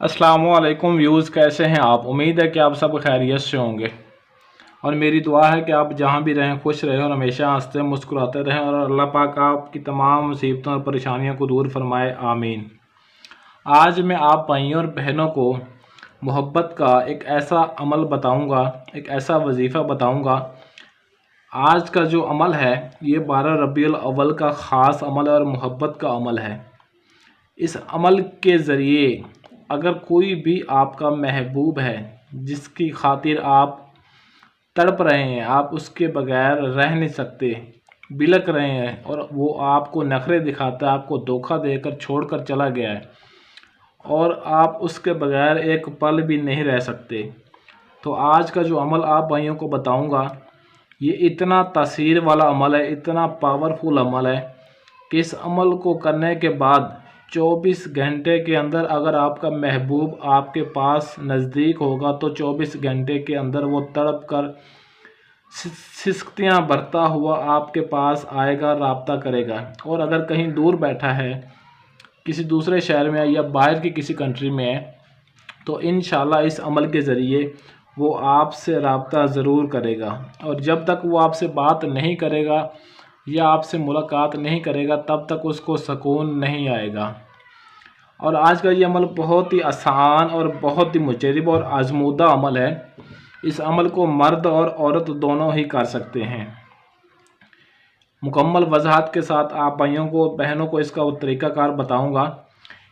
अस्सलामुअलैकुम व्यूज़, कैसे हैं आप। उम्मीद है कि आप सब खैरियत से होंगे और मेरी दुआ है कि आप जहां भी रहें खुश रहें और हमेशा हंसते मुस्कुराते रहें और अल्लाह पाक आपकी तमाम मुसीबतों और परेशानियों को दूर फरमाए, आमीन। आज मैं आप भाइयों और बहनों को मोहब्बत का एक ऐसा अमल बताऊंगा, एक ऐसा वजीफ़ा बताऊंगा। आज का जो अमल है ये 12 रबीउल अव्वल का ख़ास अमल है और मोहब्बत का अमल है। इस अमल के ज़रिए अगर कोई भी आपका महबूब है जिसकी खातिर आप तड़प रहे हैं, आप उसके बगैर रह नहीं सकते, बिलक रहे हैं और वो आपको नखरे दिखाता है, आपको धोखा देकर छोड़कर चला गया है और आप उसके बगैर एक पल भी नहीं रह सकते, तो आज का जो अमल आप भाइयों को बताऊंगा ये इतना तासीर वाला अमल है, इतना पावरफुल अमल है कि इस अमल को करने के बाद 24 घंटे के अंदर अगर आपका महबूब आपके पास नज़दीक होगा तो 24 घंटे के अंदर वो तड़प कर सिसकियाँ भरता हुआ आपके पास आएगा, रब्ता करेगा। और अगर कहीं दूर बैठा है, किसी दूसरे शहर में या बाहर की किसी कंट्री में है, तो इंशाल्लाह इस अमल के ज़रिए वो आपसे रब्ता ज़रूर करेगा और जब तक वो आपसे बात नहीं करेगा या आपसे मुलाकात नहीं करेगा तब तक उसको सुकून नहीं आएगा। और आज का ये अमल बहुत ही आसान और बहुत ही मुजरब और आजमूदा अमल है। इस अमल को मर्द और औरत दोनों ही कर सकते हैं। मुकम्मल वजाहत के साथ आप भाइयों को बहनों को इसका तरीक़ाकार बताऊंगा।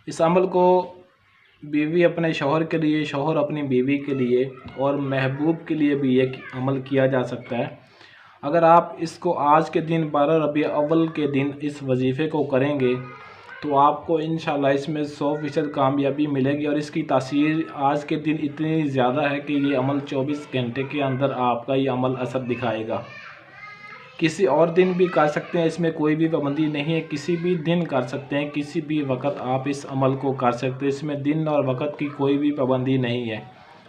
इस अमल को बीवी अपने शौहर के लिए, शौहर अपनी बीवी के लिए और महबूब के लिए भी ये अमल किया जा सकता है। अगर आप इसको आज के दिन 12 रबीउल अव्वल के दिन इस वजीफ़े को करेंगे तो आपको इंशाल्लाह इसमें 100% कामयाबी मिलेगी और इसकी तासीर आज के दिन इतनी ज़्यादा है कि ये अमल 24 घंटे के अंदर आपका ये अमल असर दिखाएगा। किसी और दिन भी कर सकते हैं, इसमें कोई भी पाबंदी नहीं है, किसी भी दिन कर सकते हैं, किसी भी वक्त आप इस अमल को कर सकते हैं, इसमें दिन और वक्त की कोई भी पाबंदी नहीं है।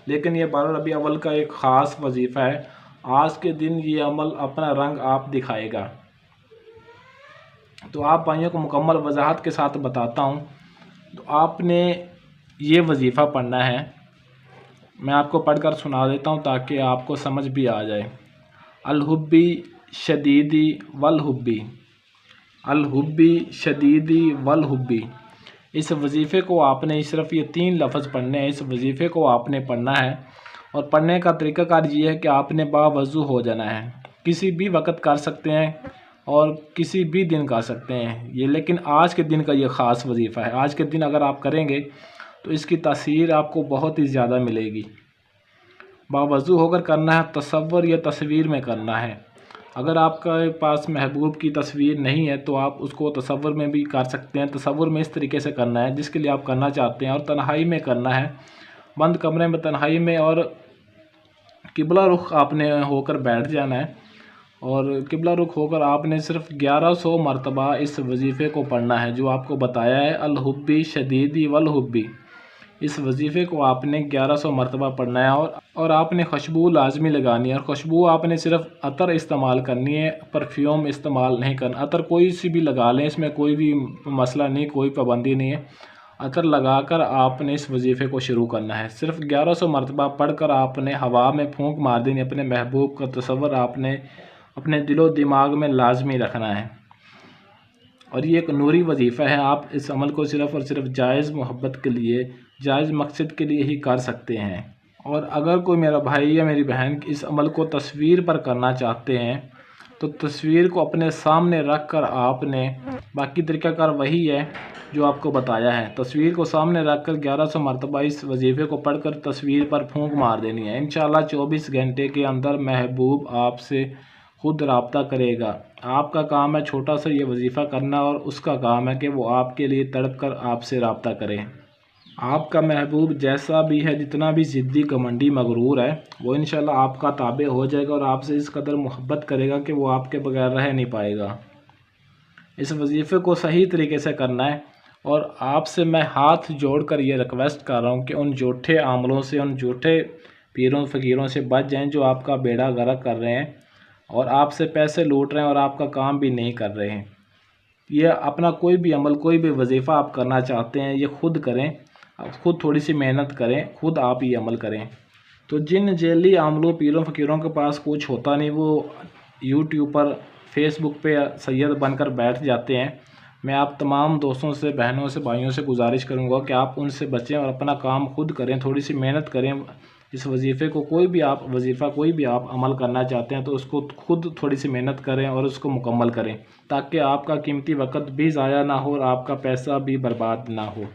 लेकिन ये 12 रबीउल अव्वल का एक ख़ास वजीफ़ा है। आज के दिन ये अमल अपना रंग आप दिखाएगा। तो आप भाइयों को मुकम्मल वजाहत के साथ बताता हूँ। तो आपने ये वजीफ़ा पढ़ना है, मैं आपको पढ़कर सुना देता हूँ ताकि आपको समझ भी आ जाए। अल-हुब्बी शदीदी वल हुब्बी, अल-हुब्बी शदीदी वल हुब्बी। इस वजीफ़े को आपने सिर्फ़ ये 3 लफ्ज़ पढ़ने हैं। इस वजीफ़े को आपने पढ़ना है और पढ़ने का तरीक़ाकार ये है कि आपने बावज़ू हो जाना है। किसी भी वक्त कर सकते हैं और किसी भी दिन कर सकते हैं ये, लेकिन आज के दिन का ये ख़ास वजीफ़ा है। आज के दिन अगर आप करेंगे तो इसकी तासीर आपको बहुत ही ज़्यादा मिलेगी। बावज़ू होकर करना है, तसव्वुर या तस्वीर में करना है। अगर आपके पास महबूब की तस्वीर नहीं है तो आप उसको तसव्वुर में भी कर सकते हैं। तसव्वुर में इस तरीके से करना है जिसके लिए आप करना चाहते हैं और तन्हाई में करना है, बंद कमरे में तन्हाई में, और किबला रुख आपने होकर बैठ जाना है और किबला रुख होकर आपने सिर्फ 1100 मरतबा इस वजीफ़े को पढ़ना है जो आपको बताया है, अल-हुब्बी शदीदी वल हुब्बी। इस वजीफ़े को आपने 1100 मरतबा पढ़ना है और आपने खुशबू लाजमी लगानी है। और खुशबू आपने सिर्फ अतर इस्तेमाल करनी है, परफ्यूम इस्तेमाल नहीं करना। अतर कोई सी भी लगा लें, इसमें कोई भी मसला नहीं, कोई पाबंदी नहीं है। अतर लगाकर आपने इस वजीफ़े को शुरू करना है। सिर्फ 1100 मरतबा पढ़कर आपने हवा में फूंक मार देनी। अपने महबूब का तस्वर आपने अपने दिलो दिमाग में लाजमी रखना है और ये एक नूरी वजीफ़ा है। आप इस अमल को सिर्फ़ और सिर्फ जायज़ मोहब्बत के लिए, जायज़ मकसद के लिए ही कर सकते हैं। और अगर कोई मेरा भाई या मेरी बहन इस अमल को तस्वीर पर करना चाहते हैं तो तस्वीर को अपने सामने रख कर आपने, बाकी तरीक़ाकार वही है जो आपको बताया है, तस्वीर को सामने रख कर 1100 मरतबा इस वजीफ़े को पढ़कर तस्वीर पर फूंक मार देनी है। इंशाल्लाह 24 घंटे के अंदर महबूब आपसे खुद रब्ता करेगा। आपका काम है छोटा सा ये वजीफ़ा करना और उसका काम है कि वो आपके लिए तड़प कर आपसे रब्ता करे। आपका महबूब जैसा भी है, जितना भी ज़िद्दी, घमंडी, मगरूर है, वो इंशाल्लाह आपका ताबे हो जाएगा और आपसे इस कदर मोहब्बत करेगा कि वो आपके बगैर रह नहीं पाएगा। इस वजीफ़े को सही तरीके से करना है और आपसे मैं हाथ जोड़कर ये रिक्वेस्ट कर रहा हूँ कि उन झूठे आमलों से, उन झूठे पीरों फ़कीरों से बच जाएं जो आपका बेड़ा गर्क कर रहे हैं और आपसे पैसे लूट रहे हैं और आपका काम भी नहीं कर रहे हैं। ये अपना कोई भी अमल, कोई भी वजीफ़ा आप करना चाहते हैं ये ख़ुद करें, खुद थोड़ी सी मेहनत करें, खुद आप ये अमल करें। तो जिन जेली आमलों पीरों फ़कीरों के पास कुछ होता नहीं, वो यूट्यूब पर फेसबुक पे सैयद बनकर बैठ जाते हैं। मैं आप तमाम दोस्तों से, बहनों से, भाइयों से गुजारिश करूंगा कि आप उनसे बचें और अपना काम खुद करें, थोड़ी सी मेहनत करें। इस वजीफ़े को कोई भी आप अमल करना चाहते हैं तो उसको खुद थोड़ी सी मेहनत करें और उसको मुकम्मल करें, ताकि आपका कीमती वक्त भी ज़ाया ना हो और आपका पैसा भी बर्बाद ना हो।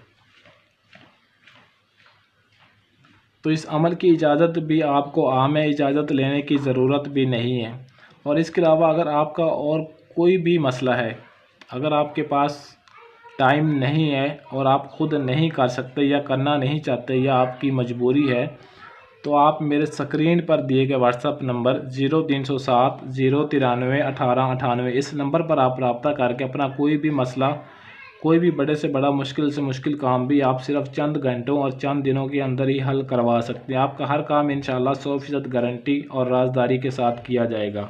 तो इस अमल की इजाज़त भी आपको आम इजाज़त लेने की ज़रूरत भी नहीं है। और इसके अलावा अगर आपका और कोई भी मसला है, अगर आपके पास टाइम नहीं है और आप ख़ुद नहीं कर सकते या करना नहीं चाहते या आपकी मजबूरी है, तो आप मेरे स्क्रीन पर दिए गए व्हाट्सएप नंबर 0307 093 1898 इस नंबर पर आप रब्ता करके अपना कोई भी मसला, कोई भी बड़े से बड़ा, मुश्किल से मुश्किल काम भी आप सिर्फ चंद घंटों और चंद दिनों के अंदर ही हल करवा सकते हैं। आपका हर काम इंशाल्लाह 100% गारंटी और राजदारी के साथ किया जाएगा।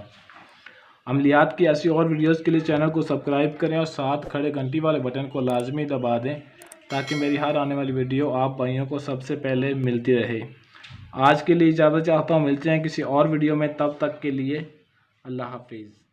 अमलियात की ऐसी और वीडियोस के लिए चैनल को सब्सक्राइब करें और साथ खड़े घंटी वाले बटन को लाजमी दबा दें, ताकि मेरी हर आने वाली वीडियो आप भाइयों को सबसे पहले मिलती रहे। आज के लिए इजाज़त चाहता हूँ, मिलते हैं किसी और वीडियो में, तब तक के लिए अल्लाह हाफिज़।